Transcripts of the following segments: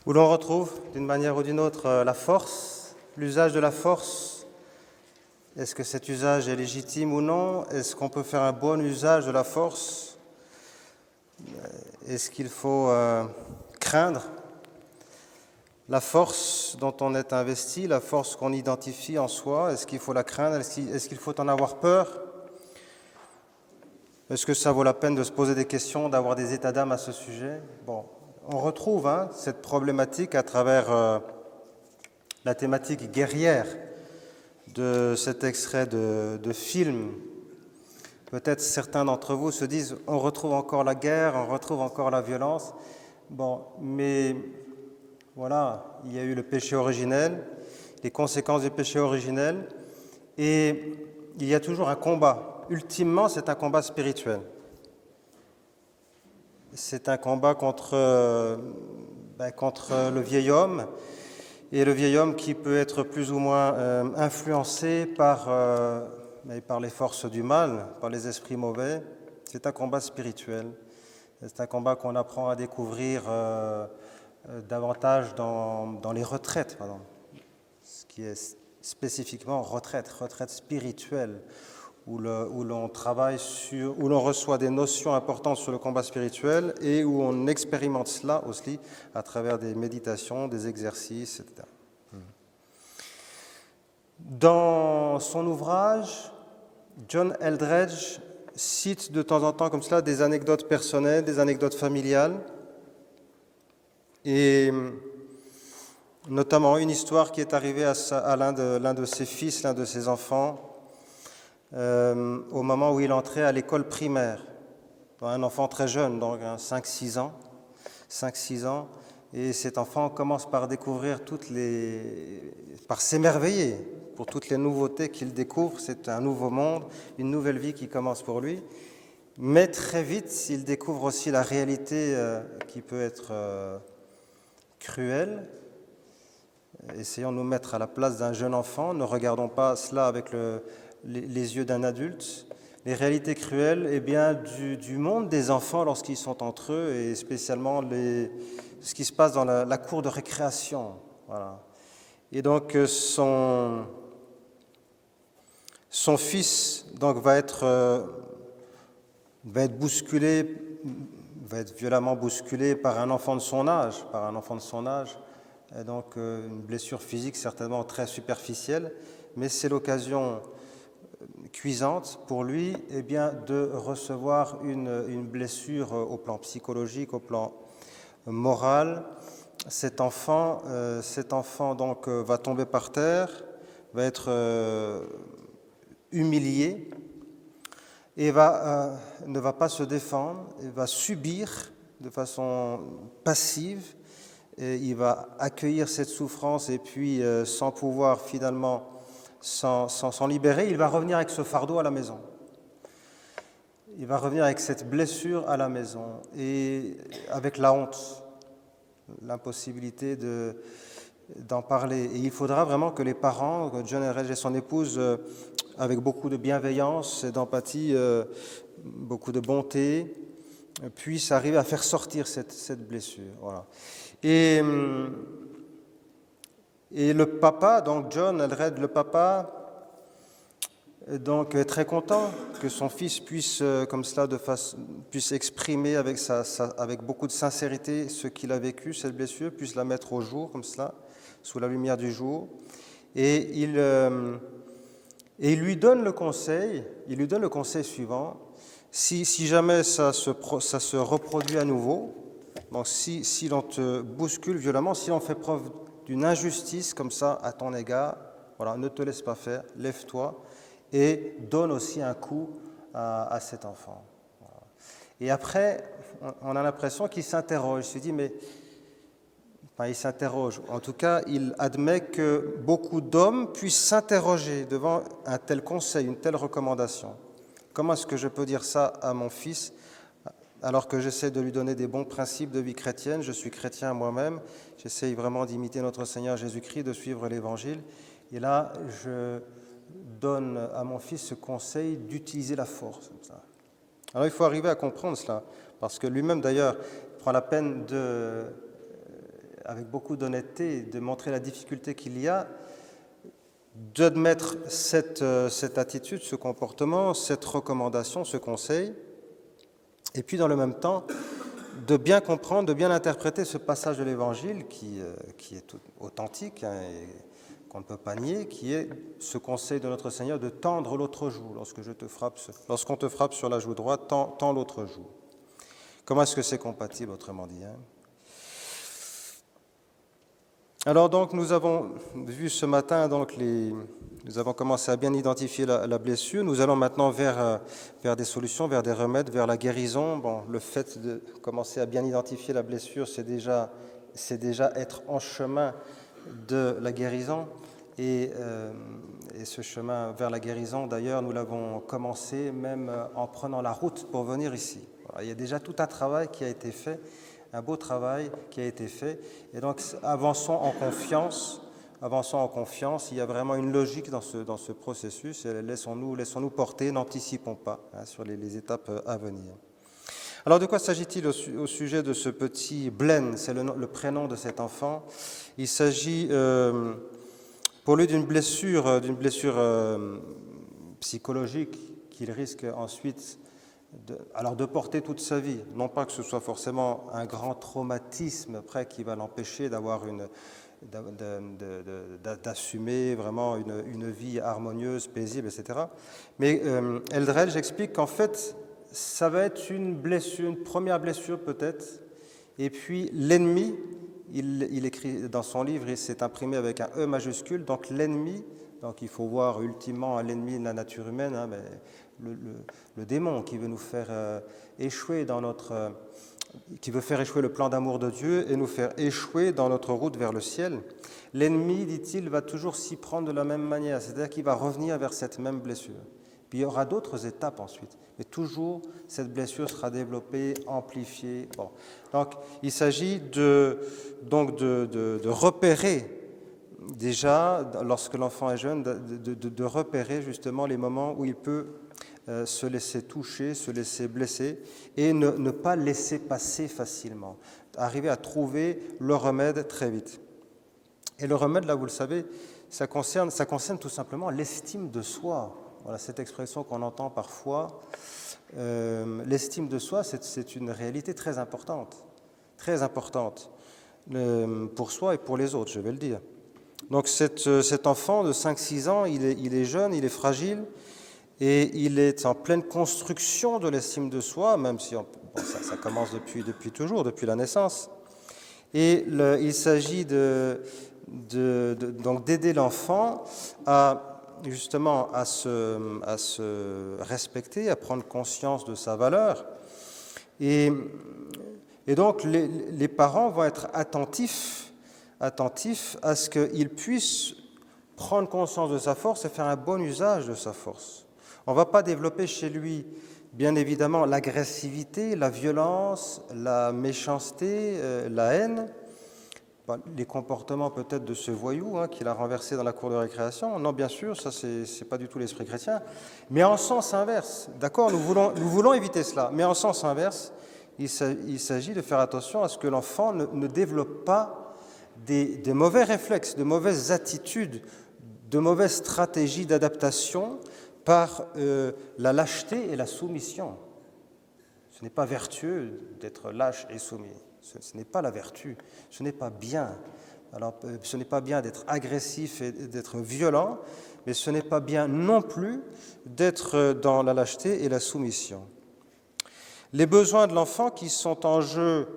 où l'on retrouve d'une manière ou d'une autre la force, l'usage de la force. Est-ce que cet usage est légitime ou non? Est-ce qu'on peut faire un bon usage de la force? Est-ce qu'il faut craindre la force dont on est investi, la force qu'on identifie en soi? Est-ce qu'il faut la craindre? Est-ce qu'il faut en avoir peur? Est-ce que ça vaut la peine de se poser des questions, d'avoir des états d'âme à ce sujet? Bon, on retrouve cette problématique à travers la thématique guerrière de cet extrait de film. Peut-être certains d'entre vous se disent on retrouve encore la guerre, on retrouve encore la violence. Bon, mais voilà, il y a eu le péché originel, les conséquences du péché originel, et il y a toujours un combat. Ultimement, c'est un combat spirituel. C'est un combat contre le vieil homme, et le vieil homme qui peut être plus ou moins influencé par les forces du mal, par les esprits mauvais. C'est un combat spirituel. C'est un combat qu'on apprend à découvrir davantage dans les retraites, pardon, ce qui est spécifiquement retraite spirituelle, où l'on travaille où l'on reçoit des notions importantes sur le combat spirituel et où on expérimente cela aussi à travers des méditations, des exercices, etc. Dans son ouvrage, John Eldredge cite de temps en temps comme cela des anecdotes personnelles, des anecdotes familiales, et notamment une histoire qui est arrivée à l'un de ses fils, l'un de ses enfants, au moment où il entrait à l'école primaire. Un enfant très jeune, donc 5-6 ans, et cet enfant commence par découvrir par s'émerveiller pour toutes les nouveautés qu'il découvre. C'est un nouveau monde, une nouvelle vie qui commence pour lui, mais très vite il découvre aussi la réalité qui peut être cruelle. Essayons de nous mettre à la place d'un jeune enfant, ne regardons pas cela avec les yeux d'un adulte. Les réalités cruelles du monde des enfants lorsqu'ils sont entre eux, et spécialement ce qui se passe dans la cour de récréation. Voilà. Et donc son fils donc, va être violemment bousculé par un enfant de son âge, Et donc une blessure physique certainement très superficielle, mais c'est l'occasion cuisante pour lui de recevoir une blessure au plan psychologique, au plan moral. Cet enfant donc va tomber par terre, va être humilié et ne va pas se défendre, il va subir de façon passive, et il va accueillir cette souffrance et puis sans pouvoir finalement s'en libérer, il va revenir avec ce fardeau à la maison. Il va revenir avec cette blessure à la maison et avec la honte, l'impossibilité d'en parler. Et il faudra vraiment que les parents, que John Eldredge et son épouse, avec beaucoup de bienveillance et d'empathie, beaucoup de bonté, puissent arriver à faire sortir cette blessure. Voilà. Et le papa, donc John Eldredge, le papa, donc est très content que son fils puisse, comme cela, puisse exprimer avec beaucoup de sincérité ce qu'il a vécu, cette blessure, puisse la mettre au jour, comme cela, sous la lumière du jour. Et il lui donne le conseil suivant: si jamais ça se reproduit à nouveau, donc si l'on te bouscule violemment, si l'on fait preuve d'une injustice comme ça à ton égard, voilà, ne te laisse pas faire, lève-toi et donne aussi un coup à cet enfant. Voilà. Et après, on a l'impression qu'il s'interroge, il se dit, il s'interroge, en tout cas, il admet que beaucoup d'hommes puissent s'interroger devant un tel conseil, une telle recommandation. Comment est-ce que je peux dire ça à mon fils alors que j'essaie de lui donner des bons principes de vie chrétienne? Je suis chrétien moi-même, j'essaie vraiment d'imiter notre Seigneur Jésus-Christ, de suivre l'Évangile. Et là, je donne à mon fils ce conseil d'utiliser la force. Comme ça. Alors il faut arriver à comprendre cela, parce que lui-même d'ailleurs prend la peine avec beaucoup d'honnêteté, de montrer la difficulté qu'il y a, d'admettre cette attitude, ce comportement, cette recommandation, ce conseil, et puis dans le même temps, de bien comprendre, de bien interpréter ce passage de l'Évangile qui est authentique et qu'on ne peut pas nier, qui est ce conseil de notre Seigneur de tendre l'autre joue. Lorsqu'on te frappe sur la joue droite, tends l'autre joue. Comment est-ce que c'est compatible, autrement dit, Alors donc, nous avons vu ce matin, nous avons commencé à bien identifier la blessure. Nous allons maintenant vers des solutions, vers des remèdes, vers la guérison. Bon, le fait de commencer à bien identifier la blessure, c'est déjà être en chemin de la guérison. Et ce chemin vers la guérison, d'ailleurs, nous l'avons commencé même en prenant la route pour venir ici. Voilà, il y a déjà tout un travail qui a été fait, un beau travail qui a été fait. Et donc, avançons en confiance. Il y a vraiment une logique dans ce processus. Et laissons-nous porter, n'anticipons pas sur les étapes à venir. Alors, de quoi s'agit-il au sujet de ce petit Blaine? C'est le prénom de cet enfant. Il s'agit pour lui d'une blessure psychologique qu'il risque ensuite de porter toute sa vie. Non pas que ce soit forcément un grand traumatisme après qui va l'empêcher d'assumer vraiment une vie harmonieuse, paisible, etc. Mais Eldredge explique qu'en fait, ça va être une première blessure peut-être, et puis l'ennemi, il écrit dans son livre, il s'est imprimé avec un E majuscule, donc l'ennemi, donc il faut voir ultimement l'ennemi de la nature humaine, mais le démon qui veut nous faire échouer qui veut faire échouer le plan d'amour de Dieu et nous faire échouer dans notre route vers le ciel. L'ennemi, dit-il, va toujours s'y prendre de la même manière, c'est-à-dire qu'il va revenir vers cette même blessure. Puis il y aura d'autres étapes ensuite, mais toujours cette blessure sera développée, amplifiée. Bon. Donc il s'agit de repérer déjà, lorsque l'enfant est jeune, de repérer justement les moments où il peut se laisser toucher, se laisser blesser et ne pas laisser passer facilement. Arriver à trouver le remède très vite. Et le remède, là, vous le savez, ça concerne tout simplement l'estime de soi. Voilà, cette expression qu'on entend parfois. L'estime de soi, c'est une réalité très importante pour soi et pour les autres, je vais le dire. Donc cet enfant de 5-6 ans, il est jeune, il est fragile, et il est en pleine construction de l'estime de soi, même si ça commence depuis toujours, depuis la naissance. Et il s'agit donc d'aider l'enfant justement à se respecter, à prendre conscience de sa valeur. Et donc les parents vont être attentifs à ce qu'il puisse prendre conscience de sa force et faire un bon usage de sa force. On ne va pas développer chez lui, bien évidemment, l'agressivité, la violence, la méchanceté, la haine, les comportements peut-être de ce voyou qu'il a renversé dans la cour de récréation. Non, bien sûr, ça, c'est pas du tout l'esprit chrétien. Mais en sens inverse, d'accord, nous voulons éviter cela, mais en sens inverse, il s'agit de faire attention à ce que l'enfant ne développe pas des mauvais réflexes, de mauvaises attitudes, de mauvaises stratégies d'adaptation par la lâcheté et la soumission. Ce n'est pas vertueux d'être lâche et soumis. Ce n'est pas la vertu. Ce n'est pas bien. Alors, ce n'est pas bien d'être agressif et d'être violent, mais ce n'est pas bien non plus d'être dans la lâcheté et la soumission. Les besoins de l'enfant qui sont en jeu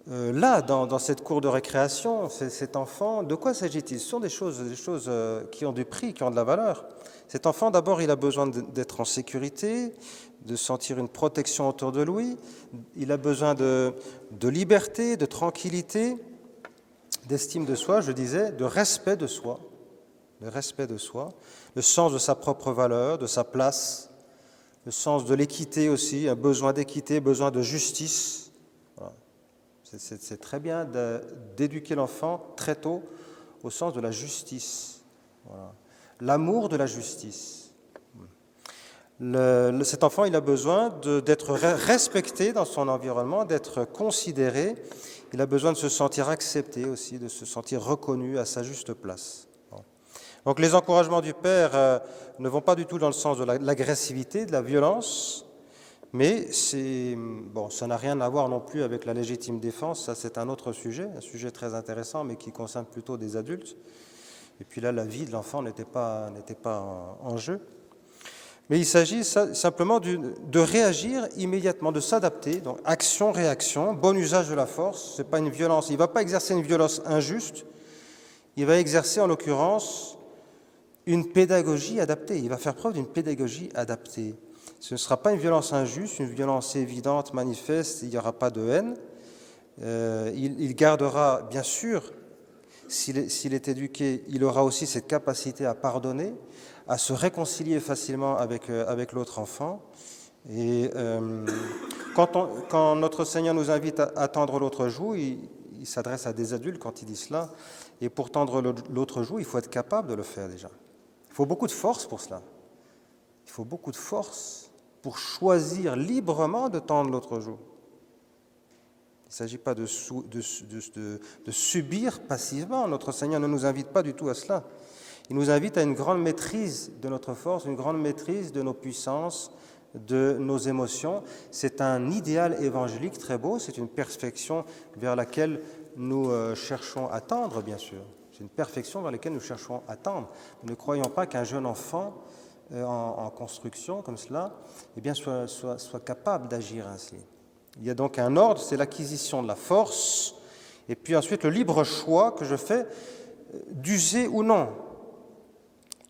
là, dans cette cour de récréation, cet enfant, de quoi s'agit-il? Ce sont des choses qui ont du prix, qui ont de la valeur. Cet enfant, d'abord, il a besoin d'être en sécurité, de sentir une protection autour de lui. Il a besoin de liberté, de tranquillité, d'estime de soi, je disais, de respect de soi, le sens de sa propre valeur, de sa place, le sens de l'équité aussi, un besoin d'équité, besoin de justice. Voilà. C'est très bien d'éduquer l'enfant très tôt au sens de la justice. Voilà. L'amour de la justice. Cet enfant, il a besoin d'être respecté dans son environnement, d'être considéré. Il a besoin de se sentir accepté aussi, de se sentir reconnu à sa juste place. Bon. Donc les encouragements du Père ne vont pas du tout dans le sens de l'agressivité, de la violence, mais ça n'a rien à voir non plus avec la légitime défense. Ça, c'est un autre sujet, un sujet très intéressant, mais qui concerne plutôt des adultes. Et puis là, la vie de l'enfant n'était pas en jeu. Mais il s'agit simplement de réagir immédiatement, de s'adapter. Donc action-réaction, bon usage de la force. C'est pas une violence. Il ne va pas exercer une violence injuste. Il va exercer en l'occurrence une pédagogie adaptée. Il va faire preuve d'une pédagogie adaptée. Ce ne sera pas une violence injuste, une violence évidente, manifeste. Il n'y aura pas de haine. Il gardera, bien sûr, s'il est éduqué, il aura aussi cette capacité à pardonner, à se réconcilier facilement avec l'autre enfant. Et quand notre Seigneur nous invite à tendre l'autre joue, il s'adresse à des adultes quand il dit cela. Et pour tendre l'autre joue, il faut être capable de le faire déjà. Il faut beaucoup de force pour cela. Il faut beaucoup de force pour choisir librement de tendre l'autre joue. Il ne s'agit pas de subir passivement. Notre Seigneur ne nous invite pas du tout à cela. Il nous invite à une grande maîtrise de notre force, une grande maîtrise de nos puissances, de nos émotions. C'est un idéal évangélique très beau, c'est une perfection vers laquelle nous cherchons à tendre, bien sûr. C'est une perfection vers laquelle nous cherchons à tendre. Nous ne croyons pas qu'un jeune enfant en construction comme cela soit capable d'agir ainsi. Il y a donc un ordre, c'est l'acquisition de la force, et puis ensuite le libre choix que je fais d'user ou non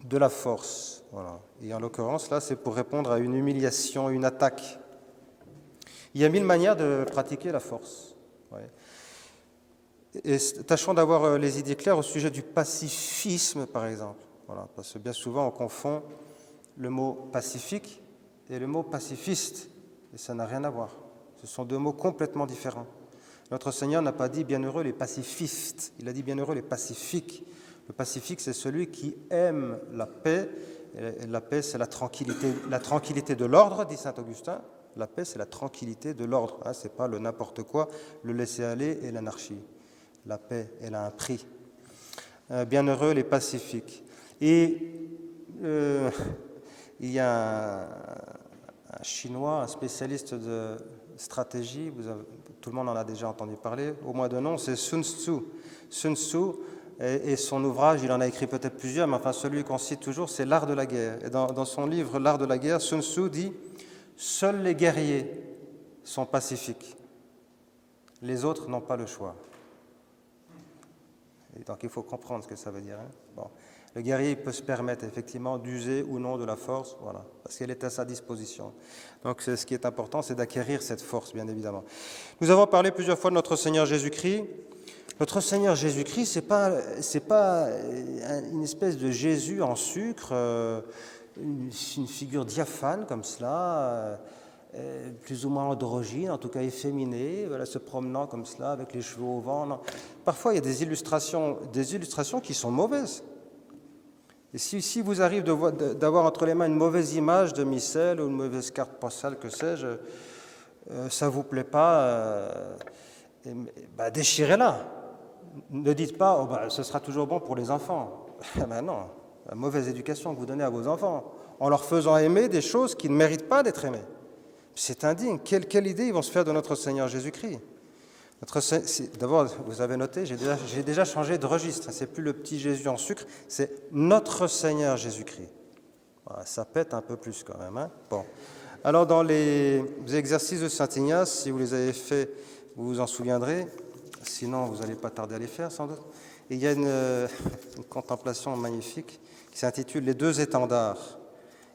de la force. Voilà. Et en l'occurrence, là, c'est pour répondre à une humiliation, une attaque. Il y a 1000 manières de pratiquer la force. Ouais. Et tâchons d'avoir les idées claires au sujet du pacifisme, par exemple. Voilà, parce que bien souvent, on confond le mot pacifique et le mot pacifiste, et ça n'a rien à voir. Ce sont deux mots complètement différents. Notre Seigneur n'a pas dit « bienheureux les pacifistes », il a dit « bienheureux les pacifiques ». Le pacifique, c'est celui qui aime la paix. Et la paix, c'est la tranquillité de l'ordre, dit saint Augustin. La paix, c'est la tranquillité de l'ordre. Ce n'est pas le n'importe quoi, le laisser-aller et l'anarchie. La paix, elle a un prix. Bienheureux les pacifiques. Et il y a un Chinois, un spécialiste de stratégie, tout le monde en a déjà entendu parler, au moins de nom, c'est Sun Tzu. Sun Tzu, et son ouvrage, il en a écrit peut-être plusieurs, mais enfin celui qu'on cite toujours, c'est L'Art de la guerre. Et dans son livre L'Art de la guerre, Sun Tzu dit « Seuls les guerriers sont pacifiques, les autres n'ont pas le choix ». Et donc il faut comprendre ce que ça veut dire. Hein. Bon. Le guerrier peut se permettre effectivement d'user ou non de la force, voilà, parce qu'elle est à sa disposition. Donc ce qui est important, c'est d'acquérir cette force, bien évidemment. Nous avons parlé plusieurs fois de notre Seigneur Jésus-Christ. Notre Seigneur Jésus-Christ, c'est pas une espèce de Jésus en sucre, une figure diaphane comme cela, plus ou moins androgyne, en tout cas efféminée, voilà, se promenant comme cela avec les cheveux au vent. Non. Parfois, il y a des illustrations qui sont mauvaises. Et si vous arrive d'avoir entre les mains une mauvaise image de missel ou une mauvaise carte postale, que sais-je, ça ne vous plaît pas, déchirez-la. Ne dites pas, ce sera toujours bon pour les enfants. Non, la mauvaise éducation que vous donnez à vos enfants, en leur faisant aimer des choses qui ne méritent pas d'être aimées. C'est indigne. Quelle idée ils vont se faire de notre Seigneur Jésus-Christ. D'abord, vous avez noté, j'ai déjà changé de registre. C'est plus le petit Jésus en sucre, c'est notre Seigneur Jésus-Christ. Voilà, ça pète un peu plus quand même. Hein. Bon. Alors, dans les exercices de Saint Ignace, si vous les avez faits, vous vous en souviendrez. Sinon, vous n'allez pas tarder à les faire, sans doute. Et il y a une contemplation magnifique qui s'intitule « Les deux étendards ».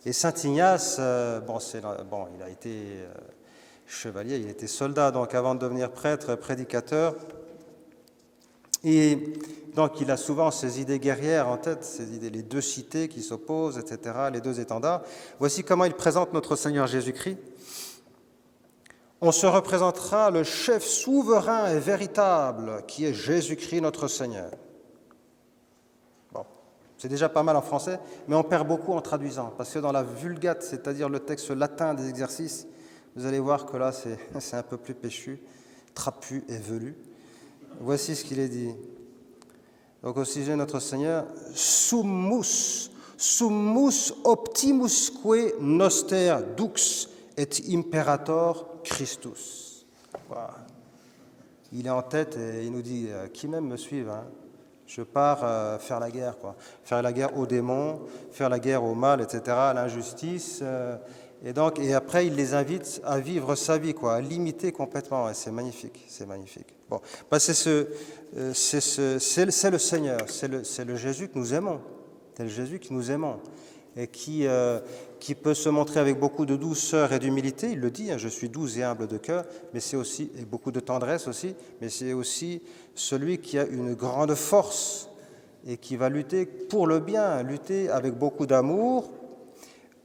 Et Saint Ignace, il a été chevalier, il était soldat, donc avant de devenir prêtre, prédicateur. Et donc, il a souvent ces idées guerrières en tête, ces idées, les deux cités qui s'opposent, etc., les deux étendards. Voici comment il présente notre Seigneur Jésus-Christ. On se représentera le chef souverain et véritable qui est Jésus-Christ notre Seigneur. Bon. C'est déjà pas mal en français, mais on perd beaucoup en traduisant, parce que dans la Vulgate, c'est-à-dire le texte latin des exercices, vous allez voir que là, c'est un peu plus péchu, trapu et velu. Voici ce qu'il est dit. Donc au sujet de notre Seigneur, summus optimusque noster dux et imperator Christus. Voilà. Il est en tête et il nous dit, qui même me suive, hein? Je pars faire la guerre, quoi. Faire la guerre aux démons, faire la guerre au mal, etc., à l'injustice. Et après, il les invite à vivre sa vie, quoi, à l'imiter complètement. Et c'est magnifique, c'est magnifique. Bon, bah, c'est le Seigneur, c'est le Jésus que nous aimons. C'est le Jésus que nous aimons et qui peut se montrer avec beaucoup de douceur et d'humilité. Il le dit, hein, je suis doux et humble de cœur, mais c'est aussi, et beaucoup de tendresse aussi, mais c'est aussi celui qui a une grande force et qui va lutter pour le bien, lutter avec beaucoup d'amour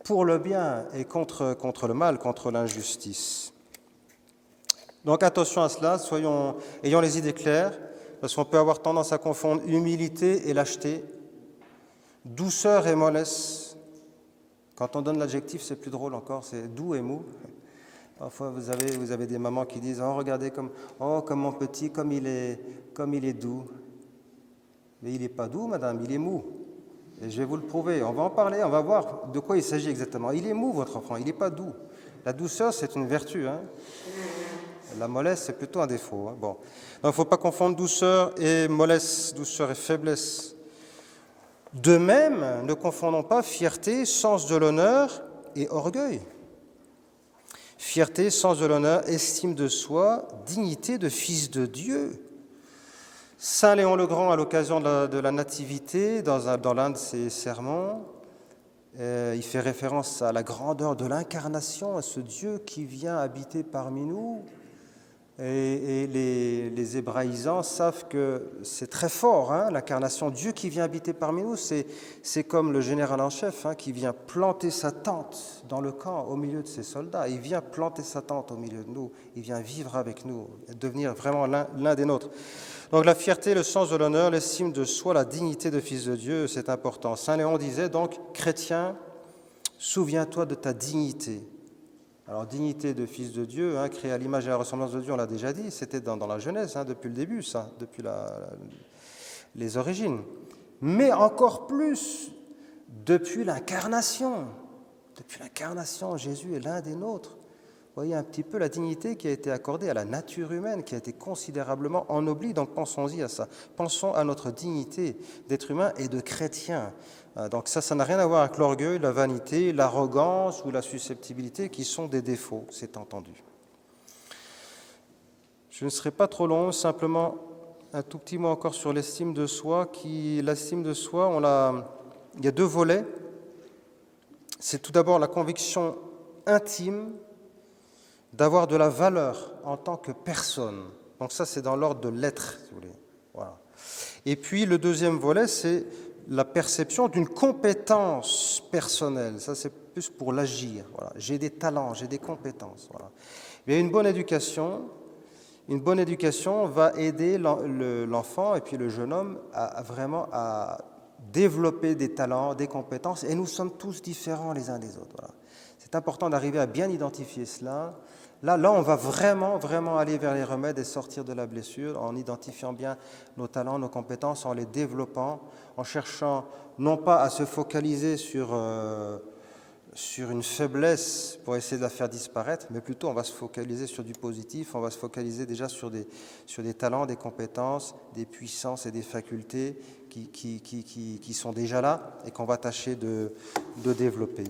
pour le bien et contre le mal, contre l'injustice. Donc attention à cela, ayons les idées claires, parce qu'on peut avoir tendance à confondre humilité et lâcheté, douceur et mollesse. Quand on donne l'adjectif, c'est plus drôle encore, c'est doux et mou. Parfois, vous avez des mamans qui disent « Oh, regardez, comme mon petit, comme il est doux. » Mais il n'est pas doux, madame, il est mou. Et je vais vous le prouver. On va en parler, on va voir de quoi il s'agit exactement. Il est mou, votre enfant, il n'est pas doux. La douceur, c'est une vertu. Hein. La mollesse, c'est plutôt un défaut. Hein. Bon. Donc, il ne faut pas confondre douceur et mollesse, douceur et faiblesse. De même, ne confondons pas fierté, sens de l'honneur et orgueil. Fierté, sens de l'honneur, estime de soi, dignité de fils de Dieu. Saint Léon le Grand, à l'occasion de la Nativité, dans l'un de ses sermons, il fait référence à la grandeur de l'incarnation, à ce Dieu qui vient habiter parmi nous. Et les hébraïsants savent que c'est très fort, hein, l'incarnation. Dieu qui vient habiter parmi nous, c'est comme le général en chef qui vient planter sa tente dans le camp au milieu de ses soldats. Il vient planter sa tente au milieu de nous, il vient vivre avec nous, devenir vraiment l'un des nôtres. Donc la fierté, le sens de l'honneur, l'estime de soi, la dignité de fils de Dieu, c'est important. Saint Léon disait donc, chrétien, souviens-toi de ta dignité. Alors, dignité de fils de Dieu, créé à l'image et à la ressemblance de Dieu, on l'a déjà dit, c'était dans la Genèse, depuis le début, ça, depuis les origines. Mais encore plus, depuis l'incarnation. Depuis l'incarnation, Jésus est l'un des nôtres. Vous voyez un petit peu la dignité qui a été accordée à la nature humaine, qui a été considérablement ennoblie, donc pensons-y à ça. Pensons à notre dignité d'être humain et de chrétien. Donc ça n'a rien à voir avec l'orgueil, la vanité, l'arrogance ou la susceptibilité qui sont des défauts, c'est entendu. Je ne serai pas trop long, simplement un tout petit mot encore sur l'estime de soi. L'estime de soi, il y a deux volets. C'est tout d'abord la conviction intime d'avoir de la valeur en tant que personne. Donc ça, c'est dans l'ordre de l'être, si vous voulez. Voilà. Et puis le deuxième volet, c'est la perception d'une compétence personnelle. Ça, c'est plus pour l'agir. Voilà. J'ai des talents, j'ai des compétences. Voilà. Mais une bonne éducation va aider l'enfant et puis le jeune homme à vraiment à développer des talents, des compétences. Et nous sommes tous différents les uns des autres. Voilà. C'est important d'arriver à bien identifier cela. Là, on va vraiment, vraiment aller vers les remèdes et sortir de la blessure en identifiant bien nos talents, nos compétences, en les développant, en cherchant non pas à se focaliser sur une faiblesse pour essayer de la faire disparaître, mais plutôt on va se focaliser sur du positif, on va se focaliser déjà sur des talents, des compétences, des puissances et des facultés qui sont déjà là et qu'on va tâcher de développer.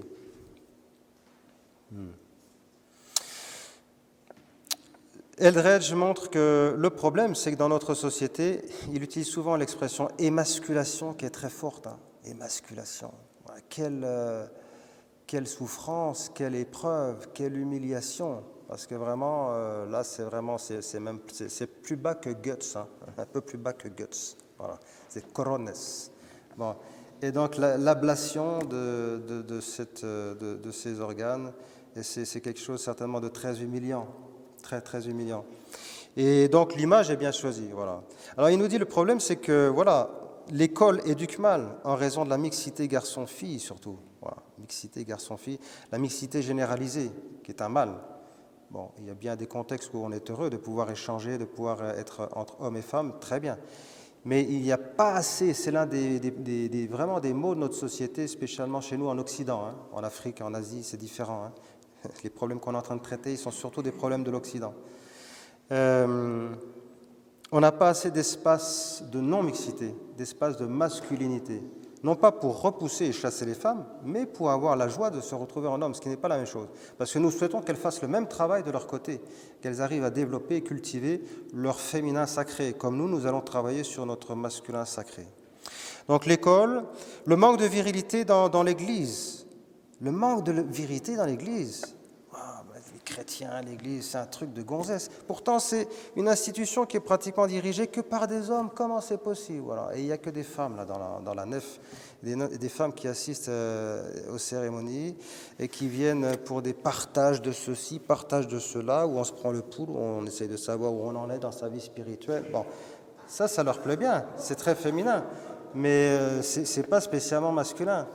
Eldredge montre que le problème, c'est que dans notre société, il utilise souvent l'expression émasculation qui est très forte. Émasculation. Voilà. Quelle souffrance, quelle épreuve, quelle humiliation. Parce que vraiment, là, c'est plus bas que guts, un peu plus bas que guts. Voilà. C'est corones. Bon. Et donc l'ablation de ces organes, et c'est quelque chose certainement de très humiliant. Très, très humiliant. Et donc, l'image est bien choisie. Voilà. Alors, il nous dit, le problème, c'est que, voilà, l'école éduque mal en raison de la mixité garçon-fille surtout. Voilà, mixité garçon-fille, la mixité généralisée qui est un mal. Bon, il y a bien des contextes où on est heureux de pouvoir échanger, de pouvoir être entre hommes et femmes, très bien. Mais il n'y a pas assez, c'est l'un vraiment des maux de notre société, spécialement chez nous en Occident. Hein. En Afrique, en Asie, c'est différent. Hein. Les problèmes qu'on est en train de traiter, ils sont surtout des problèmes de l'Occident. On n'a pas assez d'espace de non-mixité, d'espace de masculinité. Non pas pour repousser et chasser les femmes, mais pour avoir la joie de se retrouver en homme, ce qui n'est pas la même chose. Parce que nous souhaitons qu'elles fassent le même travail de leur côté, qu'elles arrivent à développer et cultiver leur féminin sacré, comme nous allons travailler sur notre masculin sacré. Donc l'école, le manque de virilité dans l'Église. Le manque de virilité dans l'Église. Les chrétiens, l'Église, c'est un truc de gonzesse. Pourtant, c'est une institution qui est pratiquement dirigée que par des hommes. Comment c'est possible? Voilà. Et il n'y a que des femmes là, dans la nef, des femmes qui assistent aux cérémonies et qui viennent pour des partages de ceci, partages de cela, où on se prend le pouls, où on essaie de savoir où on en est dans sa vie spirituelle. Bon, ça leur plaît bien, c'est très féminin, mais ce n'est pas spécialement masculin.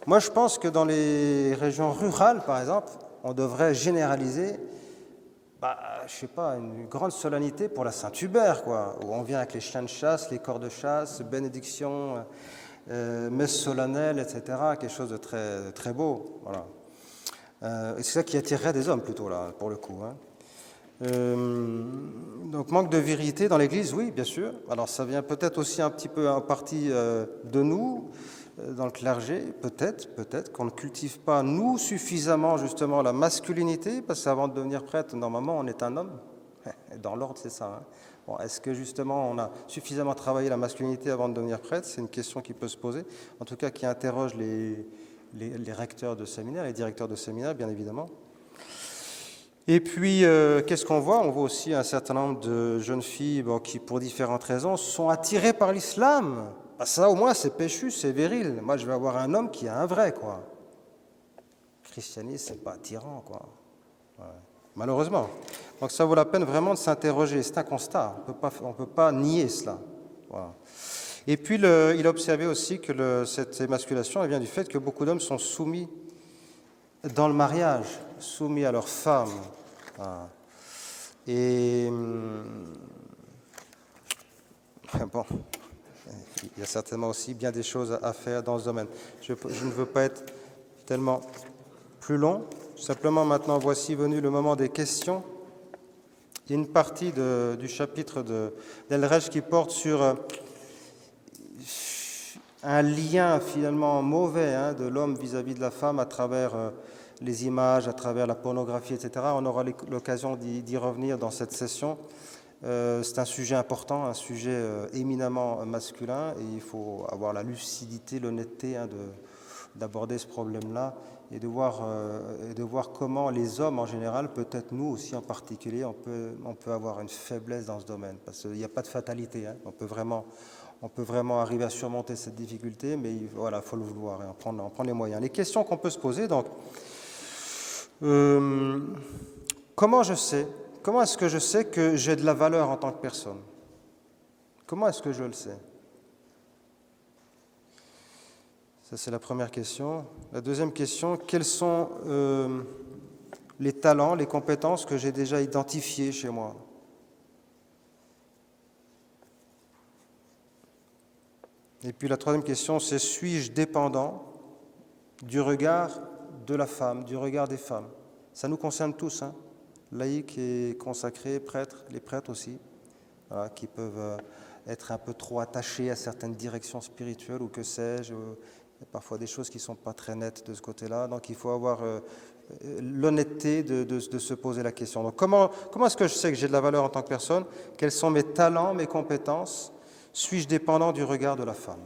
Moi, je pense que dans les régions rurales, par exemple, on devrait généraliser, je sais pas, une grande solennité pour la Saint-Hubert, quoi, où on vient avec les chiens de chasse, les corps de chasse, bénédiction, messe solennelle, etc., quelque chose de très, très beau. Voilà. Et c'est ça qui attirerait des hommes, plutôt, là, pour le coup. Hein. Donc, manque de virilité dans l'Église, oui, bien sûr. Alors, ça vient peut-être aussi un petit peu en partie de nous, dans le clergé, peut-être qu'on ne cultive pas, nous, suffisamment, justement, la masculinité, parce qu'avant de devenir prêtre, normalement, on est un homme. Dans l'ordre, c'est ça. Hein. Bon, est-ce que, justement, on a suffisamment travaillé la masculinité avant de devenir prêtre? C'est une question qui peut se poser, en tout cas qui interroge les recteurs de séminaire, les directeurs de séminaire, bien évidemment. Et puis, qu'est-ce qu'on voit? On voit aussi un certain nombre de jeunes filles qui, pour différentes raisons, sont attirées par l'islam. Ça, au moins, c'est péchu, c'est viril. Moi, je vais avoir un homme qui est un vrai, quoi. Le christianisme, c'est pas attirant, quoi. Ouais. Malheureusement. Donc, ça vaut la peine vraiment de s'interroger. C'est un constat. On ne peut pas nier cela. Voilà. Et puis, il a observé aussi que cette émasculation vient du fait que beaucoup d'hommes sont soumis dans le mariage, soumis à leur femme. Voilà. Et bon, il y a certainement aussi bien des choses à faire dans ce domaine. Je ne veux pas être tellement plus long. Simplement, maintenant, voici venu le moment des questions. Il y a une partie du chapitre d'Elrej qui porte sur un lien finalement mauvais de l'homme vis-à-vis de la femme à travers les images, à travers la pornographie, etc. On aura l'occasion d'y revenir dans cette session. C'est un sujet important, un sujet éminemment masculin, et il faut avoir la lucidité, l'honnêteté d'aborder ce problème-là et de voir comment les hommes en général, peut-être nous aussi en particulier, on peut avoir une faiblesse dans ce domaine, parce qu'il n'y a pas de fatalité. On peut vraiment arriver à surmonter cette difficulté, mais voilà, il faut le vouloir et en prendre les moyens. Les questions qu'on peut se poser, donc, comment est-ce que je sais que j'ai de la valeur en tant que personne? Comment est-ce que je le sais? Ça, c'est la première question. La deuxième question, quels sont les talents, les compétences que j'ai déjà identifiées chez moi? Et puis la troisième question, c'est suis-je dépendant du regard de la femme, du regard des femmes? Ça nous concerne tous, laïcs et consacrés, prêtres, les prêtres aussi, voilà, qui peuvent être un peu trop attachés à certaines directions spirituelles ou que sais-je. Il y a parfois des choses qui ne sont pas très nettes de ce côté-là, donc il faut avoir l'honnêteté de se poser la question. Donc comment est-ce que je sais que j'ai de la valeur en tant que personne? Quels sont mes talents, mes compétences? Suis-je dépendant du regard de la femme?